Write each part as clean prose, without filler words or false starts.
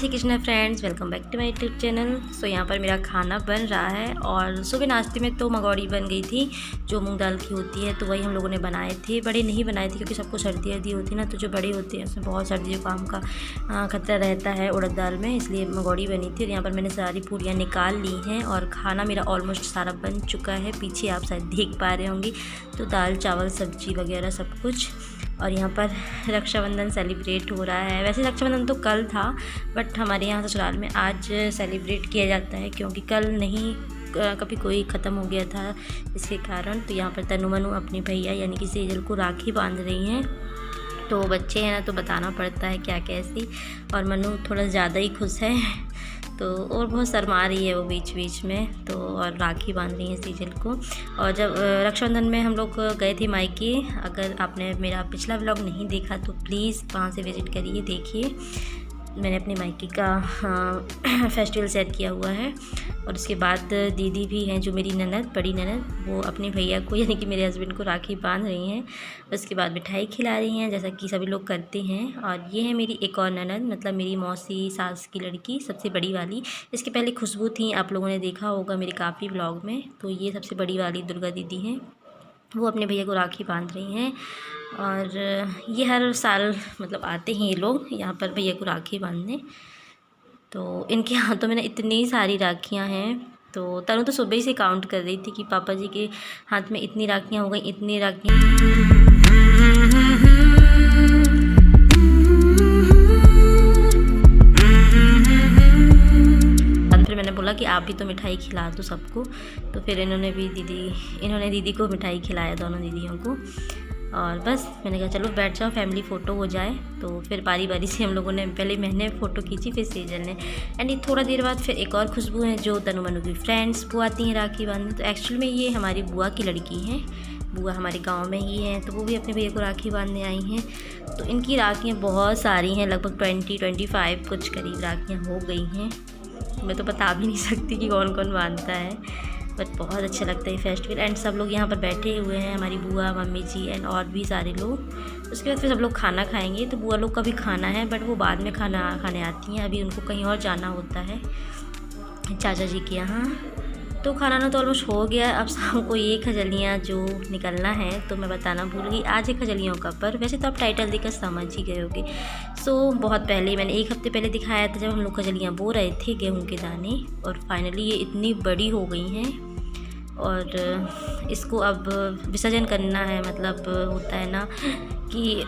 Shri Krishna friends, welcome back to my YouTube channel. So यहाँ पर मेरा खाना बन रहा है और सुबह नाश्ते में तो मंगौड़ी बन गई थी जो मूंग दाल की होती है, तो वही हम लोगों ने बनाए थे। बड़े नहीं बनाए थे क्योंकि सबको सर्दी वर्दी होती है ना, तो जो बड़े होते हैं उसमें बहुत सर्दी जुकाम का खतरा रहता है उड़द दाल में, इसलिए मंगौड़ी बनी थी। और यहाँ पर मैंने सारी पूरियाँ निकाल ली हैं और खाना मेरा ऑलमोस्ट सारा बन चुका है। पीछे आप शायद देख पा रहे होंगे तो दाल चावल सब्जी वगैरह सब कुछ। और यहाँ पर रक्षाबंधन सेलिब्रेट हो रहा है। वैसे रक्षाबंधन तो कल था, बट हमारे यहाँ ससुराल में आज सेलिब्रेट किया जाता है क्योंकि कल नहीं कभी कोई ख़त्म हो गया था इसके कारण। तो यहाँ पर तनु मनु अपने भैया यानी कि सेजल को राखी बांध रही हैं। तो बच्चे हैं ना, तो बताना पड़ता है क्या कैसी। और मनु थोड़ा ज़्यादा ही खुश है तो, और बहुत शर्मा रही है वो बीच बीच में तो, और राखी बांध रही है सेजल को। और जब रक्षाबंधन में हम लोग गए थे मायके, अगर आपने मेरा पिछला व्लॉग नहीं देखा तो प्लीज़ वहाँ से विज़िट करिए, देखिए। मैंने अपने मायके का फेस्टिवल सेट किया हुआ है। और उसके बाद दीदी भी हैं जो मेरी ननद, बड़ी ननद, वो अपने भैया को यानी कि मेरे हस्बैंड को राखी बांध रही हैं। उसके बाद मिठाई खिला रही हैं जैसा कि सभी लोग करते हैं। और ये है मेरी एक और ननद, मतलब मेरी मौसी सास की लड़की, सबसे बड़ी वाली। इसके पहले खुशबू थी, आप लोगों ने देखा होगा मेरे काफ़ी व्लॉग में। तो ये सबसे बड़ी वाली दुर्गा दीदी हैं, वो अपने भैया को राखी बांध रही हैं। और ये हर साल मतलब आते हैं ये लोग यहाँ पर भैया को राखी बांधने। तो इनके हाथों में ना इतनी सारी राखियाँ हैं। तो तनु तो सुबह ही से काउंट कर रही थी कि पापा जी के हाथ में इतनी राखियाँ हो गई, इतनी राखियाँ। फिर मैंने बोला कि आप भी तो मिठाई खिला दो सबको, तो फिर इन्होंने दीदी को मिठाई खिलाया, दोनों दीदियों को। और बस मैंने कहा चलो बैठ जाओ, फैमिली फ़ोटो हो जाए। तो फिर बारी बारी से हम लोगों ने, पहले मैंने फ़ोटो खींची फिर सेजल ने। एंड थोड़ा देर बाद फिर एक और खुशबू है जो तनु मनु की फ्रेंड्स वो आती हैं राखी बांधने। तो एक्चुअल में ये हमारी बुआ की लड़की हैं, बुआ हमारे गांव में ही हैं, तो वो भी अपने भैया को राखी बांधने आई हैं। तो इनकी राखियाँ बहुत सारी हैं, लगभग 20-25 कुछ करीब राखियाँ हो गई हैं। मैं तो बता भी नहीं सकती कि कौन कौन बांधता है, बट बहुत अच्छा लगता है फेस्टिवल। एंड सब लोग यहाँ पर बैठे हुए हैं, हमारी बुआ, मम्मी जी एंड और भी सारे लोग। उसके बाद फिर सब लोग खाना खाएंगे। तो बुआ लोग का भी खाना है, बट वो बाद में खाना खाने आती हैं, अभी उनको कहीं और जाना होता है चाचा जी के यहाँ। तो खाना ना तो ऑलमोस्ट हो गया। अब शाम को ये खजलियाँ जो निकलना है, तो मैं बताना भूल गई, आज है खजलियों का पर्व। वैसे तो आप टाइटल देखकर समझ ही गए होगे। सो बहुत पहले मैंने 1 हफ्ते पहले दिखाया था जब हम लोग खजलियाँ बो रहे थे, गेहूं के दाने। और फाइनली ये इतनी बड़ी हो गई हैं और इसको अब विसर्जन करना है। मतलब होता है ना कि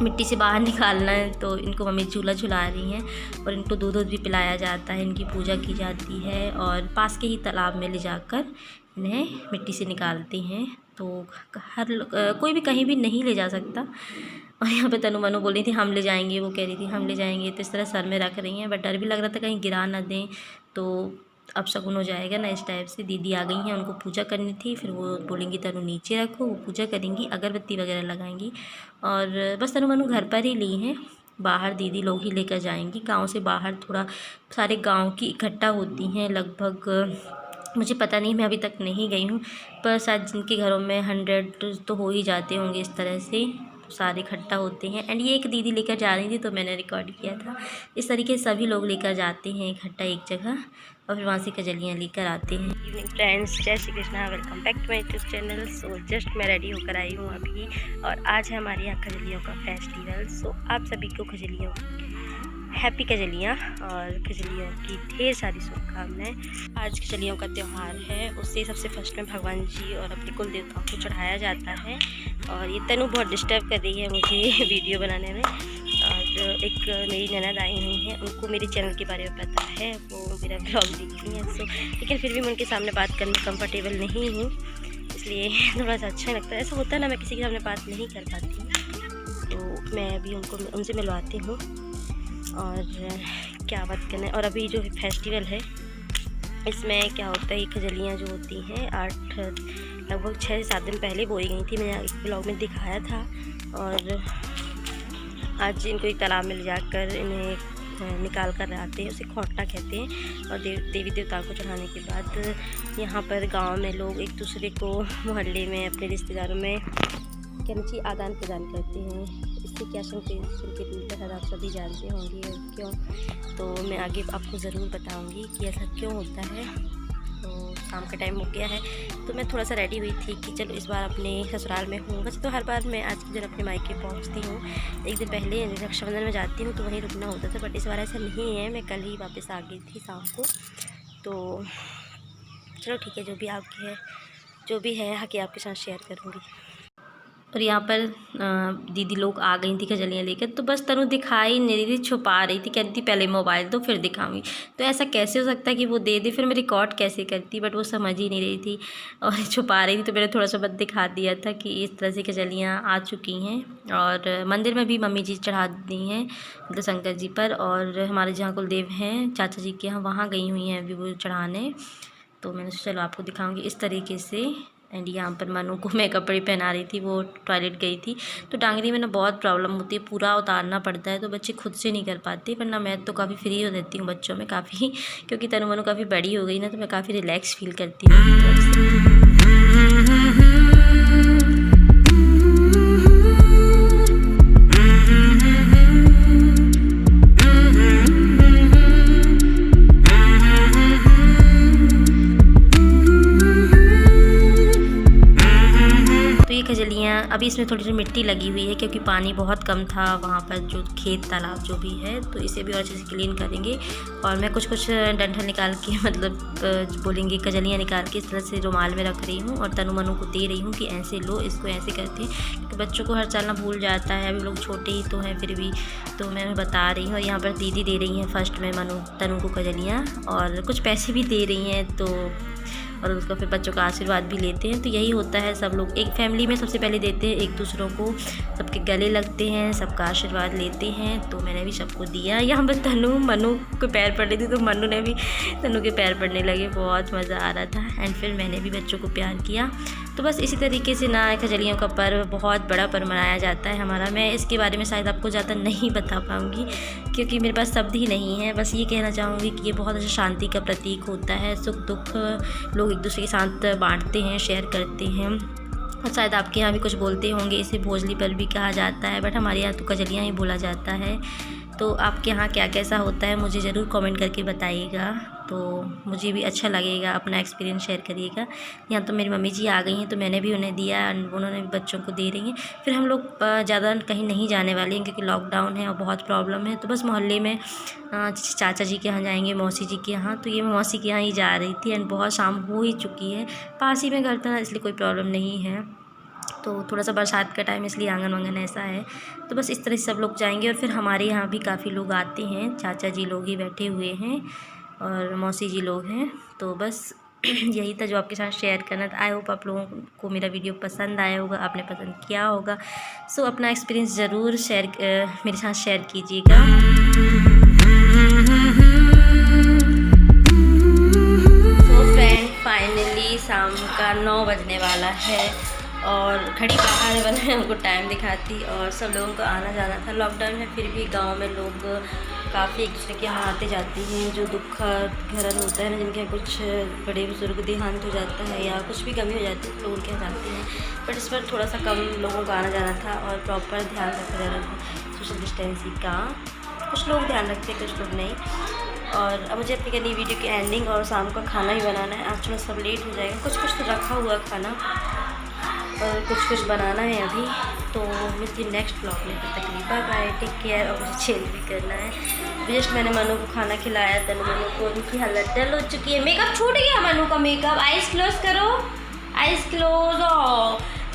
मिट्टी से बाहर निकालना है, तो इनको मम्मी झूला झुला रही हैं। और इनको दूध भी पिलाया जाता है, इनकी पूजा की जाती है और पास के ही तालाब में ले जाकर इन्हें मिट्टी से निकालते हैं। तो कोई भी कहीं भी नहीं ले जा सकता। और यहाँ पे तनु मनु बोल रही थी हम ले जाएंगे, वो कह रही थी हम ले जाएंगे, तो इस तरह सर में रख रही हैं। बट डर भी लग रहा था कहीं गिरा ना दें, तो अब शगुन हो जाएगा ना, इस टाइप से। दीदी आ गई हैं, उनको पूजा करनी थी, फिर वो बोलेंगी तनु नीचे रखो, वो पूजा करेंगी, अगरबत्ती वगैरह लगाएंगी। और बस तनु मनु घर पर ही ली हैं, बाहर दीदी लोग ही लेकर जाएंगी। गांव से बाहर थोड़ा सारे गांव की इकट्ठा होती हैं, लगभग मुझे पता नहीं, मैं अभी तक नहीं गई हूँ, पर शायद जिनके घरों में 100 तो हो ही जाते होंगे इस तरह से, तो सारे इकट्ठा होते हैं। एंड ये एक दीदी लेकर जा रही थी तो मैंने रिकॉर्ड किया था। इस तरीके से सभी लोग लेकर जाते हैं इकट्ठा एक जगह और फिर वहाँ से खजलियाँ लेकर आते हैं। इवनिंग फ्रेंड्स, जय Shri Krishna, welcome back to my YouTube channel. So just मैं रेडी होकर आई हूँ अभी, और आज है हमारे यहाँ खजलियों का फेस्टिवल। सो आप सभी को खजलियों हैप्पी खजलियाँ और खजलियों की ढेर सारी शुभकामनाएं। आज खजलियों का त्यौहार है, उससे सबसे फर्स्ट में भगवान जी और अपने कुल देवताओं को चढ़ाया जाता है। और ये तनु बहुत डिस्टर्ब कर रही है मुझे वीडियो बनाने में। और एक मेरी ननद आई हुई हैं, उनको मेरे चैनल के बारे में पता है, वो मेरा ब्लॉग देखती हैं। सो लेकिन फिर भी मैं उनके सामने बात करने में कंफर्टेबल नहीं हूँ, इसलिए थोड़ा सा अच्छा लगता है। ऐसा होता है ना, मैं किसी के सामने बात नहीं कर पाती, तो मैं अभी उनसे मिलवाती हूँ और क्या बात करना है। और अभी जो फेस्टिवल है इसमें क्या होता है, ये खजलियाँ जो होती हैं लगभग 6 से 7 दिन पहले बोई गई थी, मैंने एक ब्लॉग में दिखाया था। और आज इनको एक तालाब में ले जाकर इन्हें निकाल कर आते हैं, उसे खोटना कहते हैं। और देवी देवताओं को चढ़ाने के बाद यहाँ पर गांव में लोग एक दूसरे को, मोहल्ले में, अपने रिश्तेदारों में कहना चाहिए आदान प्रदान करते हैं। इस इसके क्या संकेत मिलता है आप सभी जानते होंगे क्यों, तो मैं आगे आपको ज़रूर बताऊंगी कि ऐसा क्यों होता है। तो शाम का टाइम हो गया है, तो मैं थोड़ा सा रेडी हुई थी कि चलो इस बार अपने ससुराल में हूँ। वैसे तो हर बार मैं आज के दिन अपने मायके पहुँचती हूँ, एक दिन पहले रक्षाबंधन में जाती हूँ तो वहीं रुकना होता था, बट इस बार ऐसा नहीं है। मैं कल ही वापस आ गई थी शाम को। तो चलो ठीक है, जो भी है आके आपके साथ शेयर करूँगी। और यहाँ पर दीदी लोग आ गई थी कजलियाँ लेकर, तो बस तनु दिखाई नहीं रही थी, छुपा रही थी, कहती थी पहले मोबाइल दो फिर दिखाऊंगी। तो ऐसा कैसे हो सकता है कि वो दे दे, फिर मैं रिकॉर्ड कैसे करती, बट वो समझ ही नहीं रही थी और छुपा रही थी। तो मैंने थोड़ा सा बस दिखा दिया था कि इस तरह से कजलियाँ आ चुकी हैं। और मंदिर में भी मम्मी जी चढ़ा दी हैं मतलब शंकर जी पर, और हमारे जहाँ कुलदेव हैं चाचा जी के यहाँ, वहाँ गई हुई हैं अभी वो चढ़ाने। तो मैंने सोचा चलो आपको दिखाऊंगी इस तरीके से। एंड यहाँ पर मनु को मैं कपड़े पहना रही थी, वो टॉयलेट गई थी। तो टांगरी में ना बहुत प्रॉब्लम होती है, पूरा उतारना पड़ता है, तो बच्चे खुद से नहीं कर पाते। वरना मैं तो काफ़ी फ्री हो देती हूँ बच्चों में काफ़ी, क्योंकि तनु मनु काफ़ी बड़ी हो गई ना, तो मैं काफ़ी रिलैक्स फील करती हूँ। कजलियाँ अभी इसमें थोड़ी सी मिट्टी लगी हुई है क्योंकि पानी बहुत कम था वहाँ पर, जो खेत तालाब जो भी है, तो इसे भी और अच्छे से क्लीन करेंगे। और मैं कुछ डंठल निकाल के मतलब बोलेंगे कजलियाँ निकाल के इस तरह से रुमाल में रख रही हूँ और तनु मनु को दे रही हूँ कि ऐसे लो, इसको ऐसे करते हैं, क्योंकि बच्चों को हर चलना भूल जाता है, अभी लोग छोटे ही तो हैं फिर भी। तो मैं बता रही हूँ। और यहाँ पर दीदी दे रही हैं फर्स्ट में तनु को कजलियाँ, और कुछ पैसे भी दे रही हैं, तो और उसका फिर बच्चों का आशीर्वाद भी लेते हैं। तो यही होता है, सब लोग एक फैमिली में सबसे पहले देते हैं एक दूसरों को, सबके गले लगते हैं, सबका आशीर्वाद लेते हैं। तो मैंने भी सबको दिया। यहाँ पर मनु के पैर पड़ रही थी, तो मनु ने भी तनु के पैर पड़ने लगे, बहुत मज़ा आ रहा था। एंड फिर मैंने भी बच्चों को प्यार किया। तो बस इसी तरीके से ना कजलियों का पर्व बहुत बड़ा पर्व मनाया जाता है हमारा। मैं इसके बारे में शायद आपको ज़्यादा नहीं बता पाऊँगी क्योंकि मेरे पास शब्द ही नहीं है। बस ये कहना चाहूँगी कि ये बहुत अच्छा शांति का प्रतीक होता है। सुख दुख लोग एक दूसरे के साथ बांटते हैं, शेयर करते हैं। और शायद आपके यहाँ भी कुछ बोलते होंगे, इसे भोजली पर भी कहा जाता है, बट हमारे यहाँ तो कजलियाँ ही बोला जाता है। तो आपके यहाँ क्या कैसा होता है मुझे ज़रूर कमेंट करके बताइएगा, तो मुझे भी अच्छा लगेगा। अपना एक्सपीरियंस शेयर करिएगा। यहाँ तो मेरी मम्मी जी आ गई हैं, तो मैंने भी उन्हें दिया, उन्होंने भी बच्चों को दे रही हैं। फिर हम लोग ज़्यादा कहीं नहीं जाने वाले हैं क्योंकि लॉकडाउन है और बहुत प्रॉब्लम है। तो बस मोहल्ले में चाचा जी के यहाँ जाएंगे, मौसी जी के यहाँ। तो ये मैं मौसी के यहाँ ही जा रही थी एंड बहुत शाम हो ही चुकी है। पास ही में घर था इसलिए कोई प्रॉब्लम नहीं है। तो थोड़ा सा बरसात का टाइम इसलिए आंगन वांगन ऐसा है। तो बस इस तरह से सब लोग जाएंगे। और फिर हमारे यहाँ भी काफ़ी लोग आते हैं, चाचा जी लोग ही बैठे हुए हैं और मौसी जी लोग हैं। तो बस यही था जो आपके साथ शेयर करना था। आई होप आप लोगों को मेरा वीडियो पसंद आया होगा, आपने पसंद किया होगा। सो अपना एक्सपीरियंस ज़रूर मेरे साथ शेयर कीजिएगा। तो फ्रेंड फाइनली शाम का 9 बजने वाला है और घड़ी बाहर है, वरना हमको टाइम दिखाती। और सब लोगों को आना जाना था, लॉकडाउन है फिर भी गांव में लोग काफ़ी एक दूसरे के यहाँ आते जाते हैं। जो दुख घरन होता है ना, जिनके कुछ बड़े बुजुर्ग देहांत हो जाता है या कुछ भी कमी हो जाती है, तो लोग उनके यहाँ जाते हैं। बट इस पर थोड़ा सा कम लोगों का आना जाना था और प्रॉपर ध्यान रखा जा रहा था सोशल डिस्टेंसिंग का। कुछ लोग ध्यान रखते हैं, कुछ लोग नहीं। और अब मुझे अपनी करनी वीडियो की एंडिंग और शाम का खाना भी बनाना है। आज थोड़ा सब लेट हो जाएगा, कुछ तो रखा हुआ खाना और कुछ बनाना है अभी। तो मिलती नेक्स्ट ब्लॉग में, तब तक बाय बाय, टेक केयर। और मुझे चेंज भी करना है। जस्ट मैंने मनु को खाना खिलाया, तनु मनु को उनकी हालत डल हो चुकी है। मेकअप छूट गया मनु का। मेकअप आइज़ क्लोज करो, आइज़ क्लोज,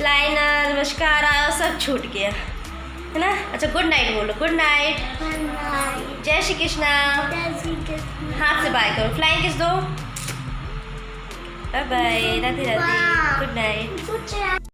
लाइनर मस्कारा सब छूट गया है ना। अच्छा गुड नाइट बोलो, गुड नाइट, जय श्री कृष्णा। हाथ से बाय करो, फ्लाइंग किस दो, bye bye, Radhe Radhe, good night.